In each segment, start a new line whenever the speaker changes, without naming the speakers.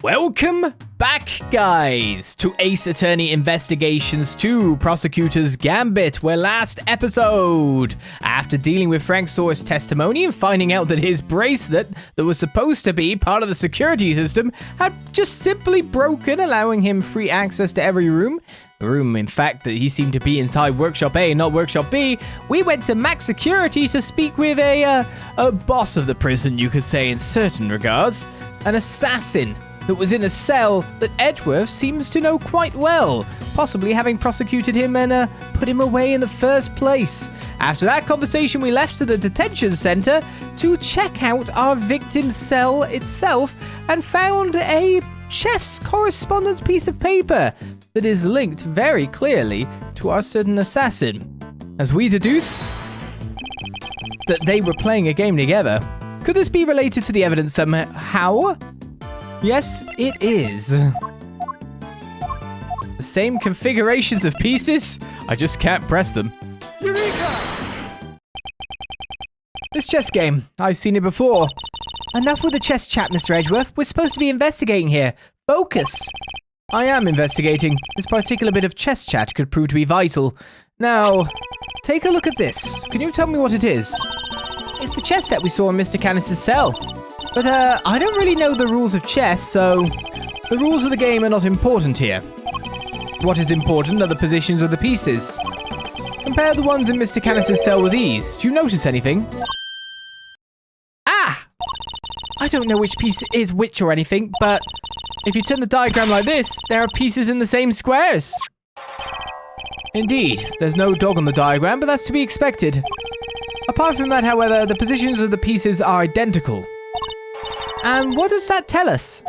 Welcome back, guys, to Ace Attorney Investigations 2 Prosecutors Gambit, where last episode, after dealing with Frank Sore's testimony and finding out that his bracelet that was supposed to be part of the security system had just simply broken, allowing him free access to every room. The room, in fact, that he seemed to be inside Workshop A, not Workshop B. We went to Max Security to speak with a boss of the prison, you could say, in certain regards. An assassin that was in a cell that Edgeworth seems to know quite well, possibly having prosecuted him and put him away in the first place. After that conversation, we left to the detention center to check out our victim's cell itself and found a chess correspondence piece of paper that is linked very clearly to our certain assassin. As we deduce that they were playing a game together, could this be related to the evidence somehow? Yes, it is. The same configurations of pieces, I just can't press them. Eureka! This chess game, I've seen it before. Enough with the chess chat, Mr. Edgeworth. We're supposed to be investigating here. Focus! I am investigating. This particular bit of chess chat could prove to be vital. Now, take a look at this. Can you tell me what it is? It's the chess set we saw in Mr. Canis's cell. But, I don't really know the rules of chess, so the rules of the game are not important here. What is important are the positions of the pieces. Compare the ones in Mr. Canis's cell with these. Do you notice anything? Ah! I don't know which piece is which or anything, but if you turn the diagram like this, there are pieces in the same squares. Indeed, there's no dog on the diagram, but that's to be expected. Apart from that, however, the positions of the pieces are identical. And what does that tell us?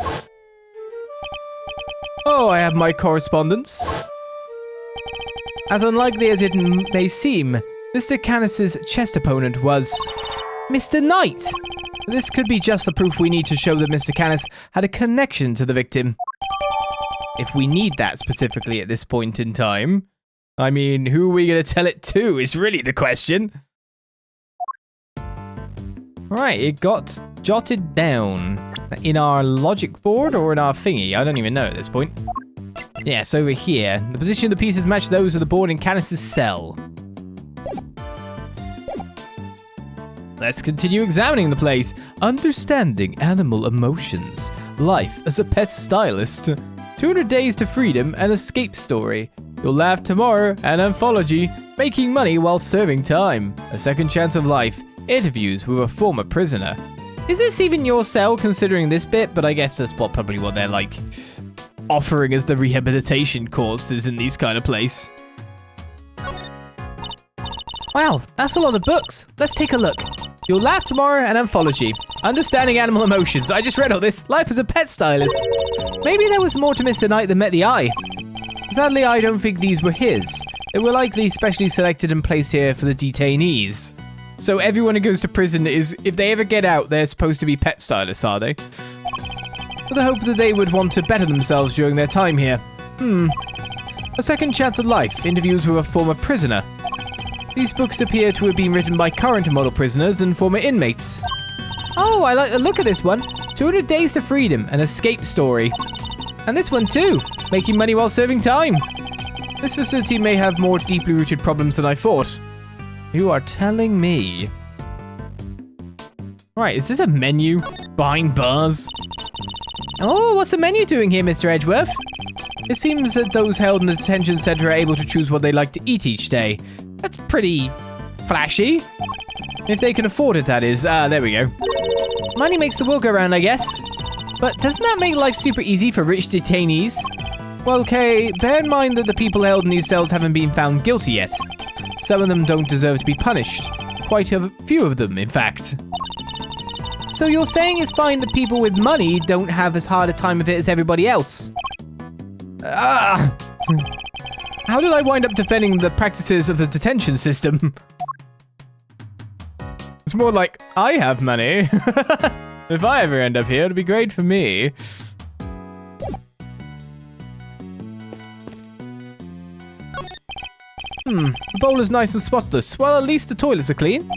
Oh, I have my correspondence. As unlikely as it may seem, Mr. Canis's chess opponent was Mr. Knight. This could be just the proof we need to show that Mr. Canis had a connection to the victim. If we need that specifically at this point in time. I mean, who are we going to tell it to is really the question. Right, it got jotted down in our logic board or in our thingy. I don't even know at this point. Yes, over here. The position of the pieces match those of the board in Canis's cell. Let's continue examining the place. Understanding animal emotions. Life as a pet stylist. 200 days to freedom and escape story. You'll laugh tomorrow, an anthology. Making money while serving time. A second chance of life. Interviews with a former prisoner. Is this even your cell considering this bit? But I guess that's probably what they're like offering as the rehabilitation courses in these kind of place. Wow, that's a lot of books. Let's take a look. You'll laugh tomorrow, an anthology. Understanding animal emotions. I just read all this. Life as a pet stylist. Maybe there was more to Mr. Knight than met the eye. Sadly, I don't think these were his. They were likely specially selected and placed here for the detainees. So everyone who goes to prison is, if they ever get out, they're supposed to be pet stylists, are they? With the hope that they would want to better themselves during their time here. A second chance at life. Interviews with a former prisoner. These books appear to have been written by current model prisoners and former inmates. Oh, I like the look of this one. 200 Days to Freedom, an escape story. And this one too. Making money while serving time. This facility may have more deeply rooted problems than I thought. You are telling me. Right, is this a menu? Buying bars? Oh, what's the menu doing here, Mr. Edgeworth? It seems that those held in the detention center are able to choose what they like to eat each day. That's pretty flashy. If they can afford it, that is. There we go. Money makes the world go round, I guess. But doesn't that make life super easy for rich detainees? Well, okay, bear in mind that the people held in these cells haven't been found guilty yet. Some of them don't deserve to be punished. Quite a few of them, in fact. So you're saying it's fine that people with money don't have as hard a time of it as everybody else? How did I wind up defending the practices of the detention system? It's more like, I have money. If I ever end up here, it'd be great for me. The bowl is nice and spotless. Well, at least the toilets are clean.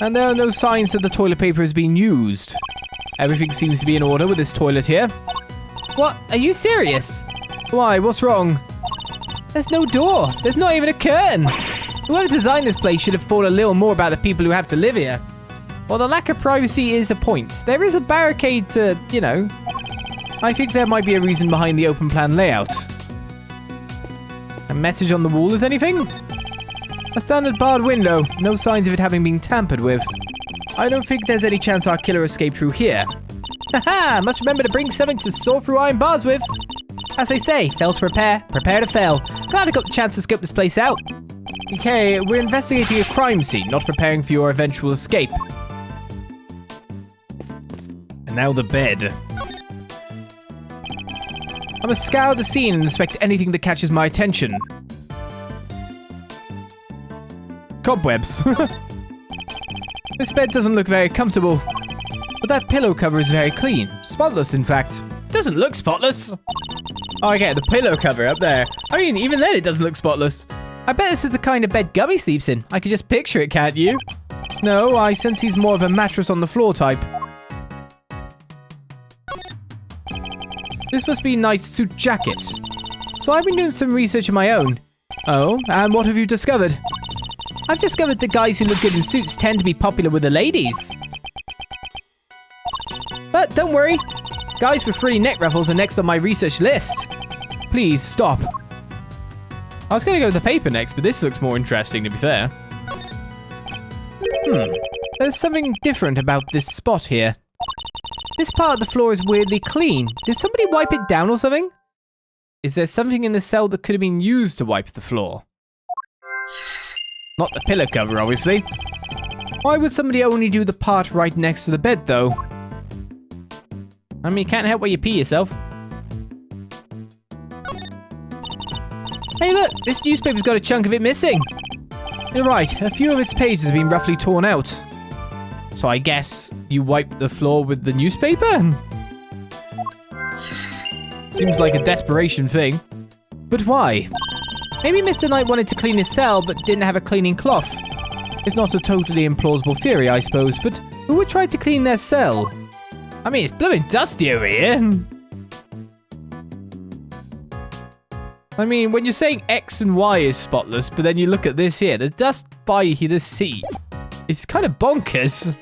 And there are no signs that the toilet paper is being used. Everything seems to be in order with this toilet here. What? Are you serious? Why? What's wrong? There's no door. There's not even a curtain. Whoever designed this place should have thought a little more about the people who have to live here. Well, the lack of privacy is a point. There is a barricade to, you know. I think there might be a reason behind the open plan layout. A message on the wall is anything? A standard barred window. No signs of it having been tampered with. I don't think there's any chance our killer escaped through here. Haha! Must remember to bring something to saw through iron bars with. As they say, fail to prepare, prepare to fail. Glad I got the chance to scope this place out. Okay, we're investigating a crime scene, not preparing for your eventual escape. And now the bed. I must scour the scene and inspect anything that catches my attention. Cobwebs. This bed doesn't look very comfortable. But that pillow cover is very clean. Spotless, in fact. Doesn't look spotless. Oh, okay, the pillow cover up there. I mean, even then it doesn't look spotless. I bet this is the kind of bed Gummy sleeps in. I could just picture it, can't you? No, I sense he's more of a mattress on the floor type. This must be a nice suit jacket. So I've been doing some research of my own. Oh, and what have you discovered? I've discovered that guys who look good in suits tend to be popular with the ladies. But don't worry. Guys with frilly neck ruffles are next on my research list. Please, stop. I was going to go with the paper next, but this looks more interesting, to be fair. There's something different about this spot here. This part of the floor is weirdly clean. Did somebody wipe it down or something? Is there something in the cell that could have been used to wipe the floor? Not the pillow cover, obviously. Why would somebody only do the part right next to the bed, though? I mean, you can't help where you pee yourself. Hey look, this newspaper's got a chunk of it missing. You're right, a few of its pages have been roughly torn out. So I guess you wiped the floor with the newspaper? Seems like a desperation thing. But why? Maybe Mr. Knight wanted to clean his cell, but didn't have a cleaning cloth. It's not a totally implausible theory, I suppose, but who would try to clean their cell? I mean, it's blooming dusty over here. I mean, when you're saying X and Y is spotless, but then you look at this here, the dust by the seat, it's kind of bonkers.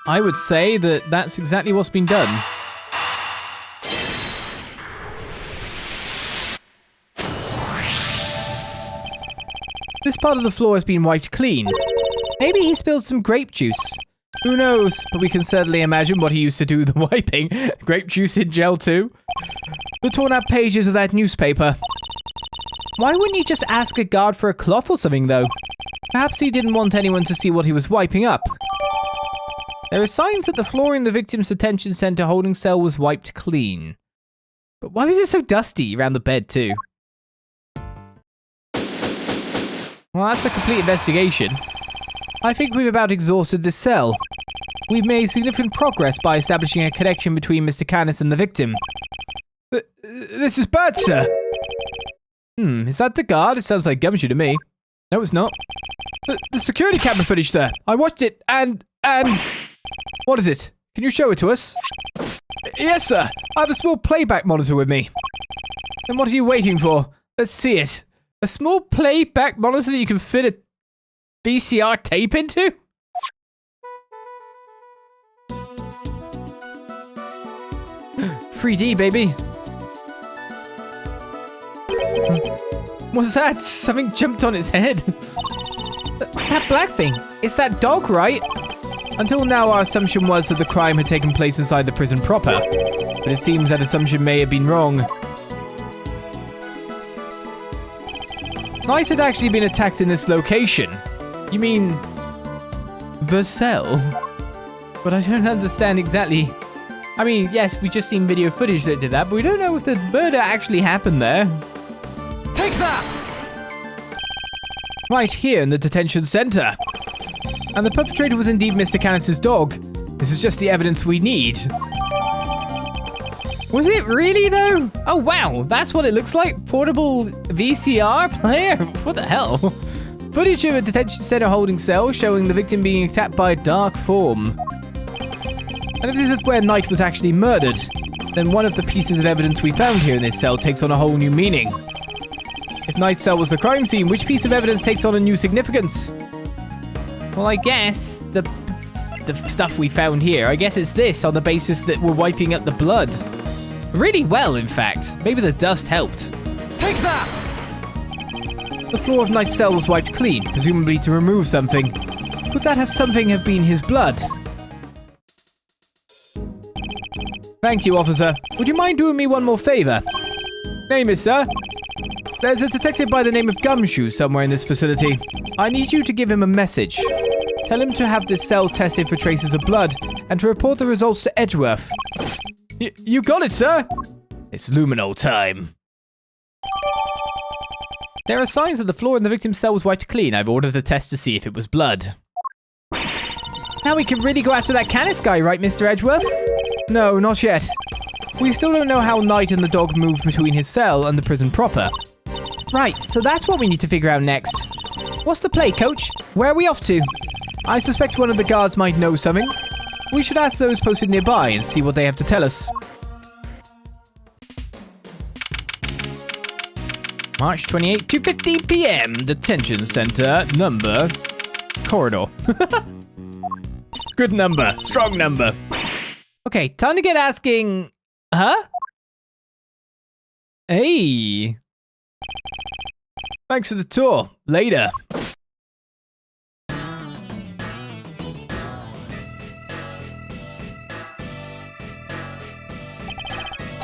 I would say that that's exactly what's been done. This part of the floor has been wiped clean. Maybe he spilled some grape juice. Who knows? But we can certainly imagine what he used to do with the wiping. Grape juice in gel too. The torn out pages of that newspaper. Why wouldn't he just ask a guard for a cloth or something though? Perhaps he didn't want anyone to see what he was wiping up. There are signs that the floor in the victim's detention center holding cell was wiped clean. But why was it so dusty around the bed too? Well, that's a complete investigation. I think we've about exhausted this cell. We've made significant progress by establishing a connection between Mr. Canis and the victim. This is bad, sir. Is that the guard? It sounds like Gumshoe to me. No, it's not. The security camera footage there. I watched it and... What is it? Can you show it to us? Yes, sir. I have a small playback monitor with me. Then what are you waiting for? Let's see it. A small playback monitor that you can fit a VCR tape into? $3D, baby. What's that? Something jumped on its head. That black thing. It's that dog, right? Until now, our assumption was that the crime had taken place inside the prison proper. But it seems that assumption may have been wrong. Knight had actually been attacked in this location. You mean... the cell? But I don't understand exactly... I mean, yes, we just seen video footage that did that, but we don't know if the murder actually happened there. Take that! Right here in the detention center. And the perpetrator was indeed Mr. Canis' dog. This is just the evidence we need. Was it really, though? Oh, wow. That's what it looks like? Portable VCR player? What the hell? Footage of a detention center holding cell showing the victim being attacked by a dark form. And if this is where Knight was actually murdered, then one of the pieces of evidence we found here in this cell takes on a whole new meaning. If Knight's cell was the crime scene, which piece of evidence takes on a new significance? Well, I guess the stuff we found here, I guess it's this on the basis that we're wiping out the blood. Really well, in fact. Maybe the dust helped. Take that! The floor of Knight's cell was wiped clean, presumably to remove something. Could that something have been his blood? Thank you, officer. Would you mind doing me one more favor? Name is, sir? There's a detective by the name of Gumshoe somewhere in this facility. I need you to give him a message. Tell him to have this cell tested for traces of blood and to report the results to Edgeworth. You got it, sir! It's luminol time. There are signs that the floor in the victim's cell was wiped clean. I've ordered a test to see if it was blood. Now we can really go after that Canis guy, right, Mr. Edgeworth? No, not yet. We still don't know how Knight and the dog moved between his cell and the prison proper. Right, so that's what we need to figure out next. What's the play, coach? Where are we off to? I suspect one of the guards might know something. We should ask those posted nearby and see what they have to tell us. March 28, 2:15 p.m. Detention Center, number... Corridor. Good number. Strong number. Okay, time to get asking... Huh? Hey. Thanks for the tour. Later.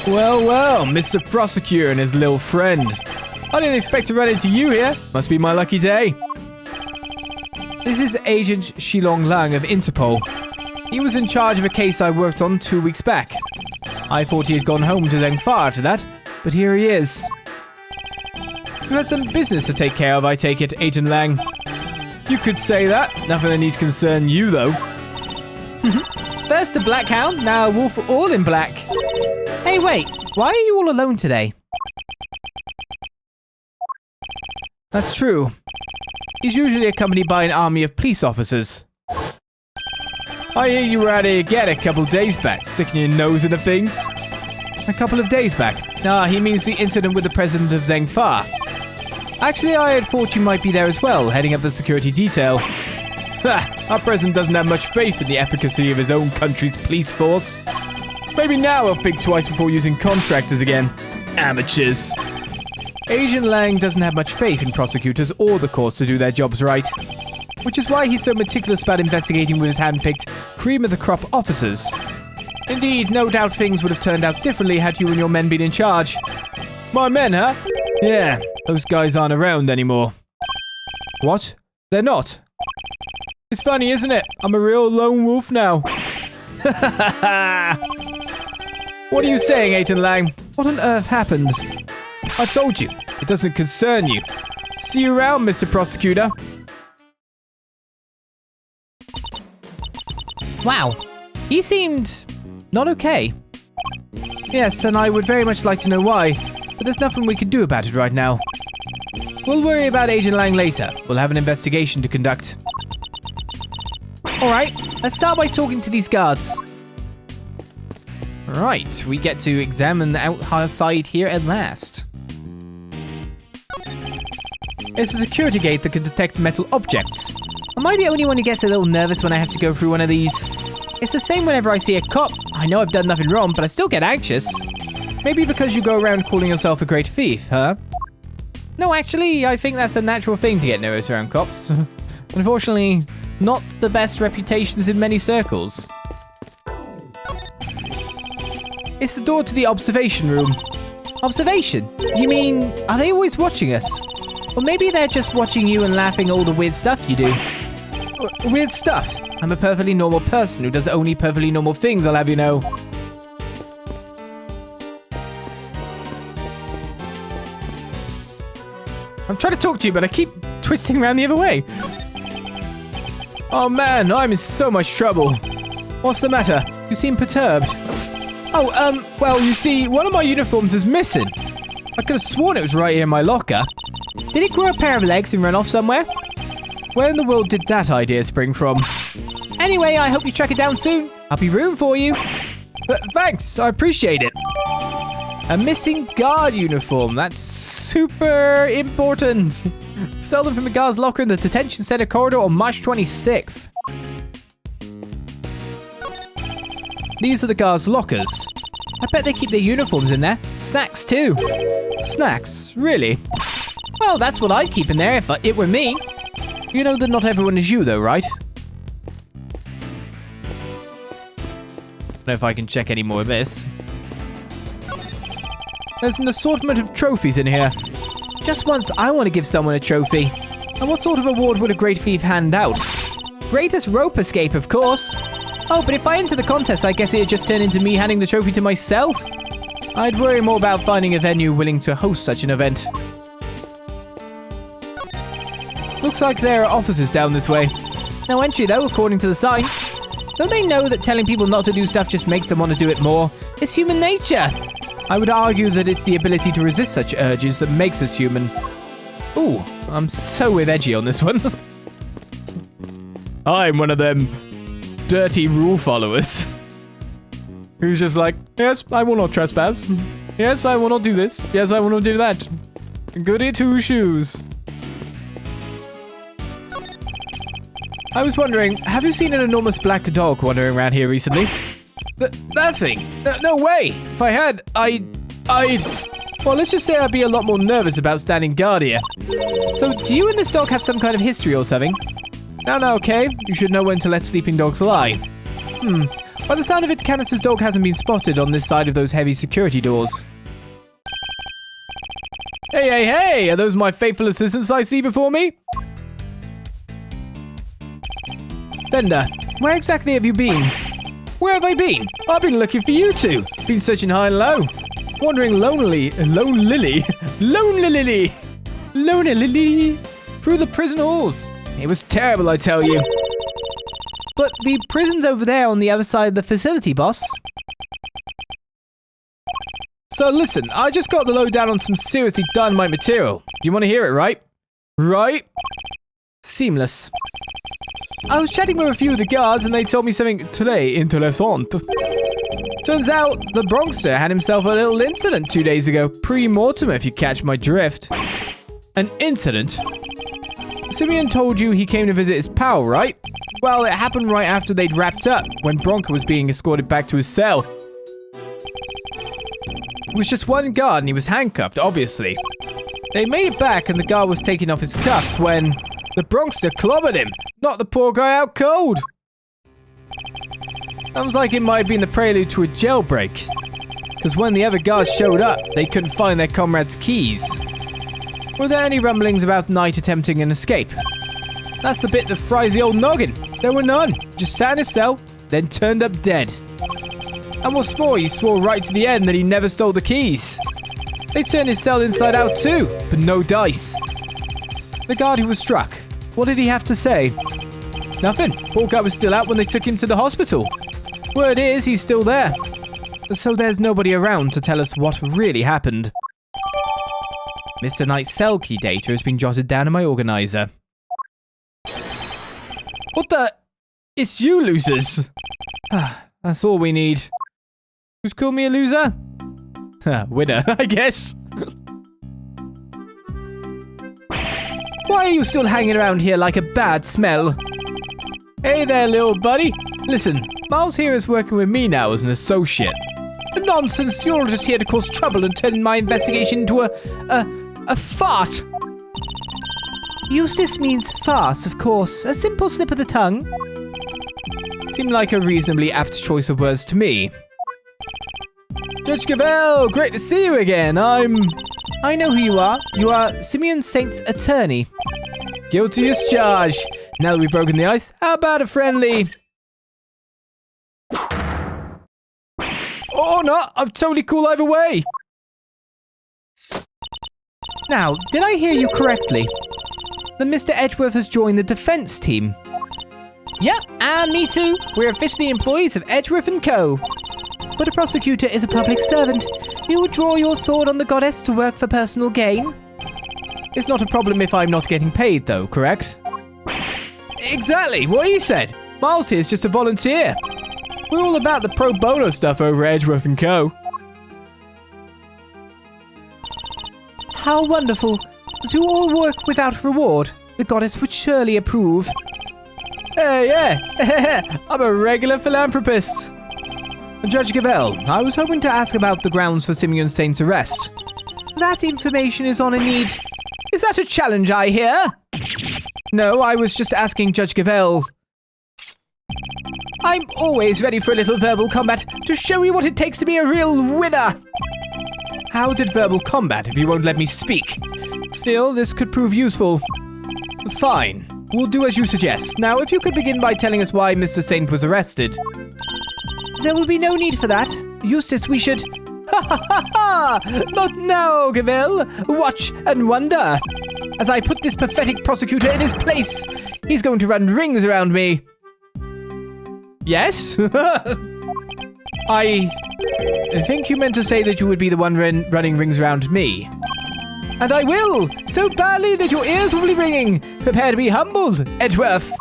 Well, Mr. Prosecutor and his little friend. I didn't expect to run into you here. Must be my lucky day. This is Agent Shi-Long of Interpol. He was in charge of a case I worked on 2 weeks back. I thought he had gone home to Zeng Far after that, but here he is. You had some business to take care of, I take it, Agent Lang. You could say that. Nothing that needs concern you, though. First a black hound, now a wolf all in black. Hey, wait. Why are you all alone today? That's true. He's usually accompanied by an army of police officers. I hear you were out here again a couple days back, sticking your nose into things. A couple of days back? Nah, he means the incident with the president of Zeng Far. Actually, I had thought you might be there as well, heading up the security detail. Ha! Our president doesn't have much faith in the efficacy of his own country's police force. Maybe now he'll think twice before using contractors again. Amateurs. Agent Lang doesn't have much faith in prosecutors or the courts to do their jobs right. Which is why he's so meticulous about investigating with his hand-picked cream-of-the-crop officers. Indeed, no doubt things would have turned out differently had you and your men been in charge. My men, huh? Yeah, those guys aren't around anymore. What? They're not? It's funny, isn't it? I'm a real lone wolf now. What are you saying, Agent Lang? What on earth happened? I told you, it doesn't concern you. See you around, Mr. Prosecutor. Wow, he seemed not okay. Yes, and I would very much like to know why, but there's nothing we can do about it right now. We'll worry about Agent Lang later. We'll have an investigation to conduct. Alright, let's start by talking to these guards. Right, we get to examine the outside here at last. It's a security gate that can detect metal objects. Am I the only one who gets a little nervous when I have to go through one of these? It's the same whenever I see a cop. I know I've done nothing wrong, but I still get anxious. Maybe because you go around calling yourself a great thief, huh? No, actually, I think that's a natural thing to get nervous around cops. Unfortunately, not the best reputations in many circles. It's the door to the observation room. Observation? You mean, are they always watching us? Or maybe they're just watching you and laughing at all the weird stuff you do. Weird stuff? I'm a perfectly normal person who does only perfectly normal things, I'll have you know. I'm trying to talk to you, but I keep twisting around the other way. Oh man, I'm in so much trouble. What's the matter? You seem perturbed. Oh, well, you see, one of my uniforms is missing. I could have sworn it was right here in my locker. Did it grow a pair of legs and run off somewhere? Where in the world did that idea spring from? Anyway, I hope you track it down soon. I'll be rooting for you. Thanks, I appreciate it. A missing guard uniform. That's super important. Stolen from a guard's locker in the detention center corridor on March 26th. These are the guards' lockers. I bet they keep their uniforms in there. Snacks, too. Snacks? Really? Well, that's what I'd keep in there if it were me. You know that not everyone is you, though, right? I don't know if I can check any more of this. There's an assortment of trophies in here. Just once, I want to give someone a trophy. And what sort of award would a great thief hand out? Greatest rope escape, of course. Oh, but if I enter the contest, I guess it'd just turn into me handing the trophy to myself. I'd worry more about finding a venue willing to host such an event. Looks like there are offices down this way. No entry, though, according to the sign. Don't they know that telling people not to do stuff just makes them want to do it more? It's human nature. I would argue that it's the ability to resist such urges that makes us human. Ooh, I'm so with edgy on this one. I'm one of them dirty rule followers. Who's just like, yes, I will not trespass. Yes, I will not do this. Yes, I will not do that. Goody two shoes. I was wondering, have you seen an enormous black dog wandering around here recently? That thing? No way! If I had, I'd... Well, let's just say I'd be a lot more nervous about standing guard here. So, do you and this dog have some kind of history or something? No, okay. You should know when to let sleeping dogs lie. By the sound of it, Candace's dog hasn't been spotted on this side of those heavy security doors. Hey! Are those my faithful assistants I see before me? Bender, where exactly have you been? Where have I been? I've been looking for you two. Been searching high and low. Wandering lonely through the prison halls. It was terrible, I tell you. But the prison's over there on the other side of the facility, boss. So listen, I just got the lowdown on some seriously dynamite material. You want to hear it, right? Right? Seamless. I was chatting with a few of the guards and they told me something très intéressant. Turns out the Bronxster had himself a little incident 2 days ago. Pre-mortem, if you catch my drift. An incident? Simeon told you he came to visit his pal, right? Well, it happened right after they'd wrapped up, when Bronco was being escorted back to his cell. It was just one guard and he was handcuffed, obviously. They made it back and the guard was taking off his cuffs when the Bronxster clobbered him. Knocked the poor guy out cold. Sounds like it might have been the prelude to a jailbreak. Because when the other guards showed up, they couldn't find their comrade's keys. Were there any rumblings about Knight attempting an escape? That's the bit that fries the old noggin. There were none. Just sat in his cell, then turned up dead. And what's more, he swore right to the end that he never stole the keys. They turned his cell inside out too, but no dice. The guard who was struck, what did he have to say? Nothing. Poor guy was still out when they took him to the hospital. Word is, he's still there. So there's nobody around to tell us what really happened. Mr. Knight's cell key data has been jotted down in my organizer. What the? It's you losers. That's all we need. Who's called me a loser? Winner, I guess. Why are you still hanging around here like a bad smell? Hey there, little buddy. Listen, Miles here is working with me now as an associate. Nonsense, you're all just here to cause trouble and turn my investigation into a fart. Eustace means farce, of course. A simple slip of the tongue. Seemed like a reasonably apt choice of words to me. Judge Cavell, great to see you again. I know who you are. You are Simeon Saint's attorney. Guilty as charged. Now that we've broken the ice, how about a friendly... Or not, I'm totally cool either way. Now, did I hear you correctly? That Mr. Edgeworth has joined the defense team. Yep, and me too. We're officially employees of Edgeworth & Co. But a prosecutor is a public servant. You would draw your sword on the goddess to work for personal gain. It's not a problem if I'm not getting paid, though, correct? Exactly, what he said. Miles here is just a volunteer. We're all about the pro bono stuff over Edgeworth & Co.
How wonderful. To all work without reward. The goddess would surely approve.
Hey, yeah. I'm a regular philanthropist. Judge Gavelle, I was hoping to ask about the grounds for Simeon Saint's arrest.
That information is on a need.
Is that a challenge I hear? No, I was just asking Judge Gavelle. I'm always ready for a little verbal combat to show you what it takes to be a real winner. How is it verbal combat if you won't let me speak? Still, this could prove useful. Fine. We'll do as you suggest. Now, if you could begin by telling us why Mr. Saint was arrested.
There will be no need for that. Eustace, we should...
Ha ha ha ha! Not now, Gavelle. Watch and wonder. As I put this pathetic prosecutor in his place, he's going to run rings around me. Yes? I think you meant to say that you would be the one running rings around me. And I will! So badly that your ears will be ringing. Prepare to be humbled, Edgeworth.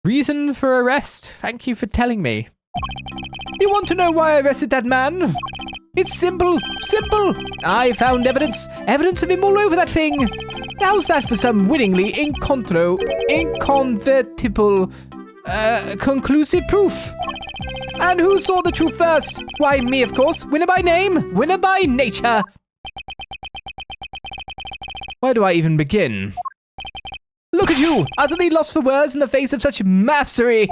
Reason for arrest? Thank you for telling me. You want to know why I arrested that man? It's simple, simple. I found evidence of him all over that thing. How's that for some winningly inconvertible, conclusive proof? And who saw the truth first? Why, me, of course. Winner by name, winner by nature. Where do I even begin? Look at you, utterly lost for words in the face of such mastery.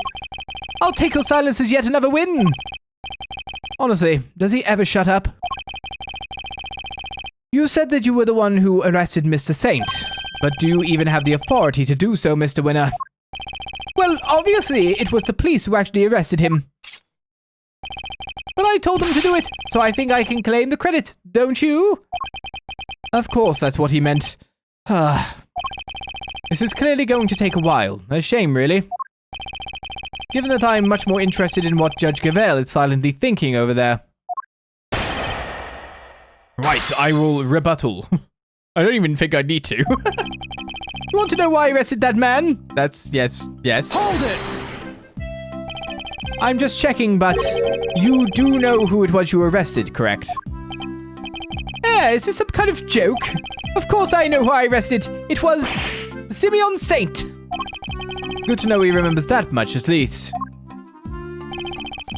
I'll take your silence as yet another win. Honestly, does he ever shut up? You said that you were the one who arrested Mr. Saint, but do you even have the authority to do so, Mr. Winner? Well, obviously, it was the police who actually arrested him. But I told them to do it, so I think I can claim the credit, don't you? Of course, that's what he meant. This is clearly going to take a while. A shame, really. Given that I'm much more interested in what Judge Gavelle is silently thinking over there. Right, I will rebuttal. I don't even think I need to. You want to know why I arrested that man? Yes. Hold it! I'm just checking, but you do know who it was you arrested, correct? Yeah, is this some kind of joke? Of course I know who I arrested. It was Simeon Saint. Good to know he remembers that much, at least.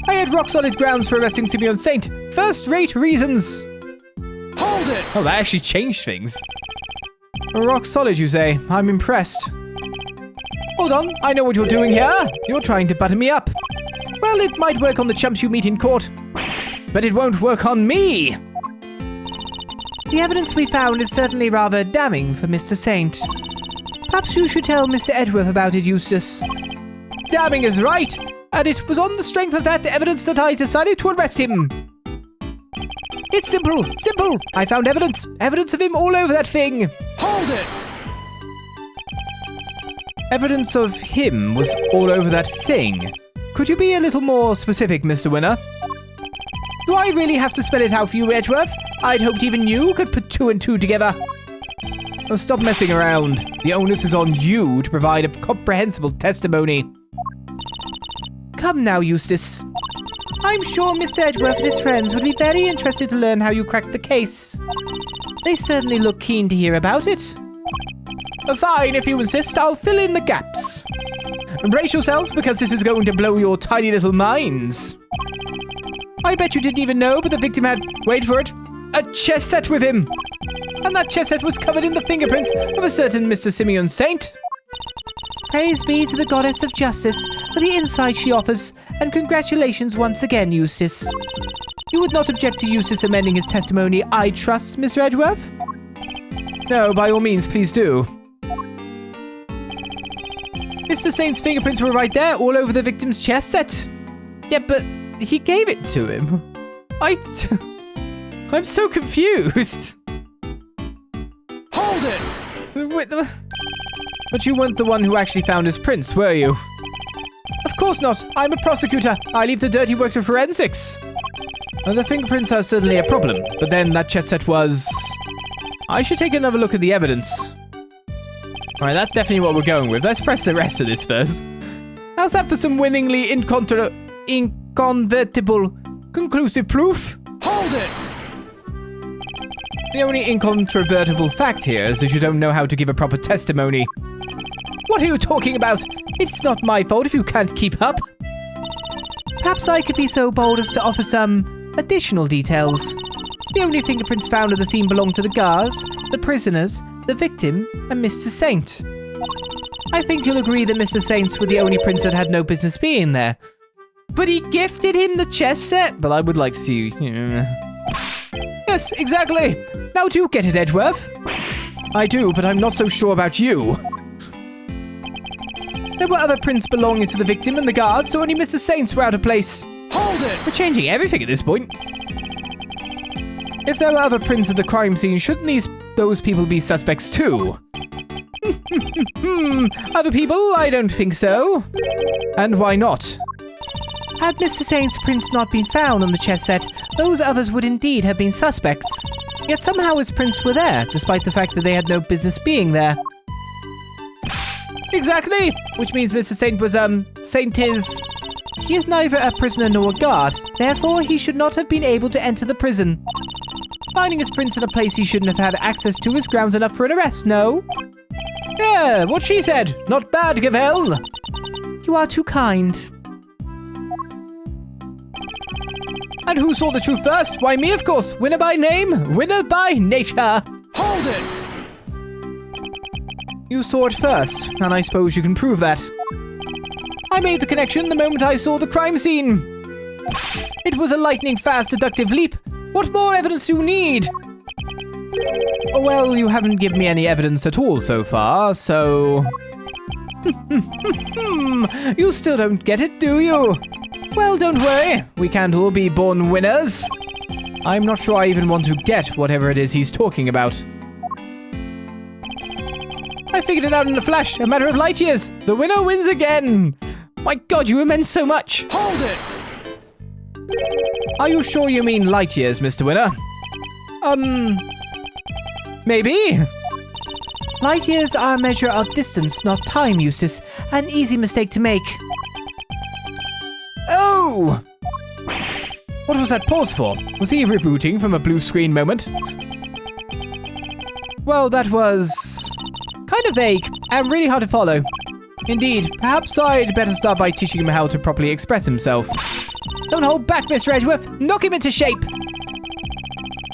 I had rock-solid grounds for arresting Simeon Saint. First-rate reasons. Hold it! Oh, that actually changed things. Rock-solid, you say? I'm impressed. Hold on, I know what you're doing here. You're trying to butter me up. Well, it might work on the chumps you meet in court, but it won't work on me.
The evidence we found is certainly rather damning for Mr. Saint. Perhaps you should tell Mr. Edgeworth about it, Eustace.
Damning is right, and it was on the strength of that evidence that I decided to arrest him. It's simple. I found evidence of him all over that thing. Hold it! Evidence of him was all over that thing. Could you be a little more specific, Mr. Winner? Do I really have to spell it out for you, Edgeworth? I'd hoped even you could put two and two together. Oh, stop messing around. The onus is on you to provide a comprehensible testimony.
Come now, Eustace. I'm sure Mr. Edgeworth and his friends would be very interested to learn how you cracked the case. They certainly look keen to hear about it.
Fine, if you insist, I'll fill in the gaps. Brace yourselves, because this is going to blow your tiny little minds. I bet you didn't even know, but the victim had, wait for it, a chess set with him. And that chess set was covered in the fingerprints of a certain Mr. Simeon Saint.
Praise be to the goddess of justice for the insight she offers, and congratulations once again, Eustace.
You would not object to Eustace amending his testimony, I trust, Mr. Edgeworth? No, by all means, please do. Mr. Saint's fingerprints were right there, all over the victim's chess set. Yeah, but he gave it to him. I'm so confused. Hold it! Wait, but you weren't the one who actually found his prints, were you? Of course not. I'm a prosecutor. I leave the dirty work to forensics. The fingerprints are certainly a problem, but then that chess set was... I should take another look at the evidence. Alright, that's definitely what we're going with. Let's press the rest of this first. How's that for some winningly inconvertible conclusive proof?
Hold it!
The only incontrovertible fact here is that you don't know how to give a proper testimony. What are you talking about? It's not my fault if you can't keep up.
Perhaps I could be so bold as to offer some additional details. The only fingerprints found at the scene belong to the guards, the prisoners, the victim, and Mr. Saint. I think you'll agree that Mr. Saints were the only prints that had no business being there.
But he gifted him the chess set? But I would like to see... Yes, exactly. Now do you get it, Edgeworth? I do, but I'm not so sure about you. There were other prints belonging to the victim and the guards, so only Mr. Saints were out of place.
Hold it!
We're changing everything at this point. If there were other prints of the crime scene, shouldn't those people be suspects too? Other people? I don't think so. And why not?
Had Mr. Saint's prints not been found on the chess set, those others would indeed have been suspects. Yet somehow his prints were there, despite the fact that they had no business being there.
Exactly! Which means Mr. Saint was, Saint is...
He is neither a prisoner nor a guard, therefore he should not have been able to enter the prison. Finding his prints in a place he shouldn't have had access to is grounds enough for an arrest, no?
Yeah, what she said. Not bad, Gavel.
You are too kind.
And who saw the truth first? Why, me, of course. Winner by name, winner by nature.
Hold it!
You saw it first, and I suppose you can prove that. I made the connection the moment I saw the crime scene. It was a lightning-fast deductive leap. What more evidence do you need? Well, you haven't given me any evidence at all so far, so... You still don't get it, do you? Well, don't worry. We can't all be born winners. I'm not sure I even want to get whatever it is he's talking about. I figured it out in a flash, a matter of light years. The winner wins again. My God, you immense so much.
Hold it!
Are you sure you mean light years, Mr. Winner? Maybe?
Light years are a measure of distance, not time, Eustace. An easy mistake to make.
Oh! What was that pause for? Was he rebooting from a blue screen moment? Well, that was... kind of vague and really hard to follow. Indeed, perhaps I'd better start by teaching him how to properly express himself. Don't hold back, Mr. Edgeworth. Knock him into shape.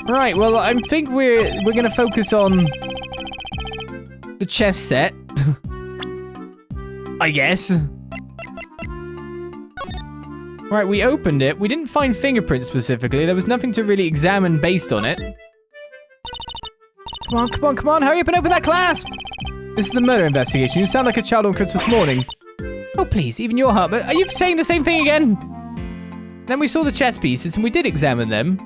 Right, well, I think we're going to focus on the chess set. I guess. Right, we opened it. We didn't find fingerprints specifically. There was nothing to really examine based on it. Come on, come on, come on. Hurry up and open that clasp. This is the murder investigation. You sound like a child on Christmas morning. Oh, please, even your heart. Are you saying the same thing again? Then we saw the chess pieces and we did examine them.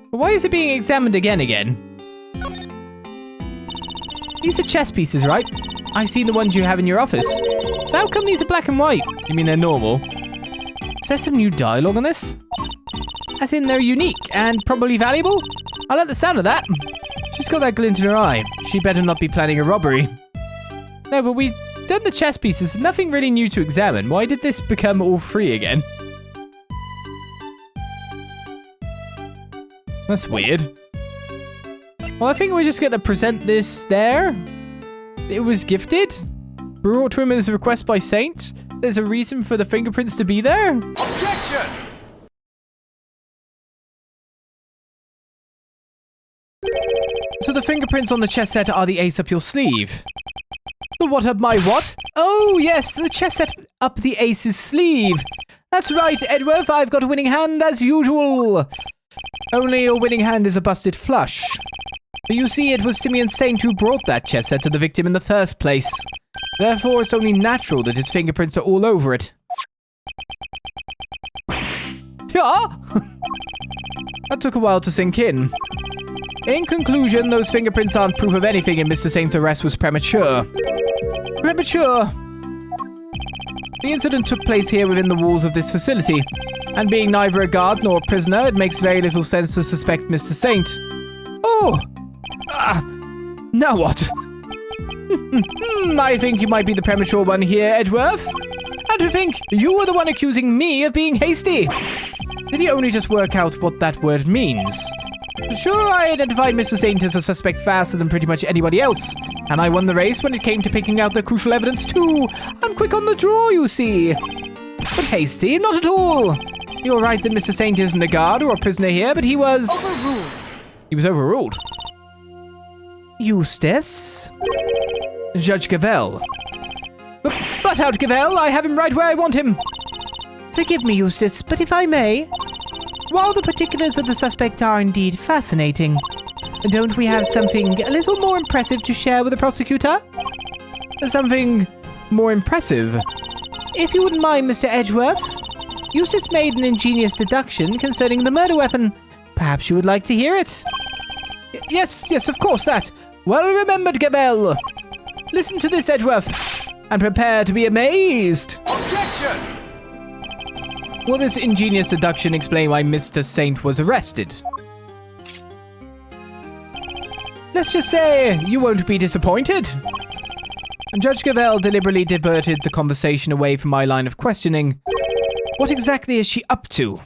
But why is it being examined again? These are chess pieces, right? I've seen the ones you have in your office. So how come these are black and white? You mean they're normal? Is there some new dialogue on this? As in they're unique and probably valuable? I like the sound of that. She's got that glint in her eye. She better not be planning a robbery. No, but we've done the chess pieces. There's nothing really new to examine. Why did this become all free again? That's weird. Well, I think we're just going to present this there. It was gifted. Brought to him as a request by Saint. There's a reason for the fingerprints to be there.
Objection!
So the fingerprints on the chess set are the ace up your sleeve. The what up my what? Oh, yes, the chess set up the ace's sleeve. That's right, Edgeworth, I've got a winning hand as usual. Only your winning hand is a busted flush. But you see, it was Simeon Saint who brought that chess set to the victim in the first place. Therefore, it's only natural that his fingerprints are all over it. Yeah? That took a while to sink in. In conclusion, those fingerprints aren't proof of anything and Mr. Saint's arrest was premature. Premature? The incident took place here within the walls of this facility, and being neither a guard nor a prisoner, it makes very little sense to suspect Mr. Saint. Oh! Now what? I think you might be the premature one here, Edgeworth. And to think you were the one accusing me of being hasty. Did you only just work out what that word means? Sure, I identified Mr. Saint as a suspect faster than pretty much anybody else. And I won the race when it came to picking out the crucial evidence too. I'm quick on the draw, you see. But hasty? Not at all. You're right that Mr. Saint isn't a guard or a prisoner here, but he was...
Overruled.
He was overruled.
Eustace?
Judge Gavelle. But out, Gavelle, I have him right where I want him.
Forgive me, Eustace, but if I may, while the particulars of the suspect are indeed fascinating, don't we have something a little more impressive to share with the prosecutor?
Something more impressive?
If you wouldn't mind, Mr. Edgeworth, Eustace made an ingenious deduction concerning the murder weapon. Perhaps you would like to hear it?
Yes, of course, that. Well remembered, Gavelle. Listen to this, Edgeworth, and prepare to be amazed.
Objection!
Will this ingenious deduction explain why Mr. Saint was arrested? Let's just say you won't be disappointed. Judge Gavelle deliberately diverted the conversation away from my line of questioning. What exactly is she up to?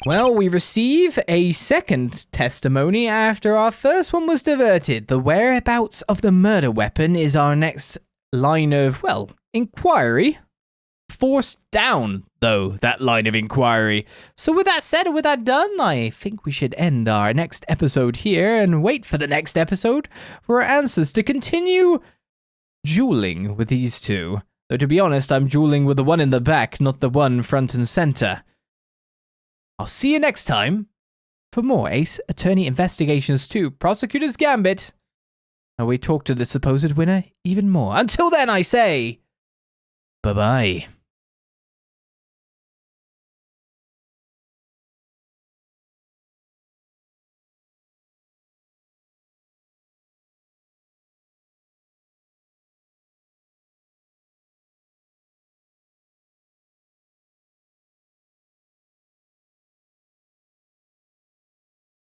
Well, we receive a second testimony after our first one was diverted. The whereabouts of the murder weapon is our next line of, well, inquiry. Forced down, though, that line of inquiry. So with that said and with that done, I think we should end our next episode here and wait for the next episode for our answers to continue dueling with these two. Though to be honest, I'm dueling with the one in the back, not the one front and center. I'll see you next time for more Ace Attorney Investigations 2 Prosecutors Gambit. And we talk to the supposed winner even more. Until then, I say, bye-bye.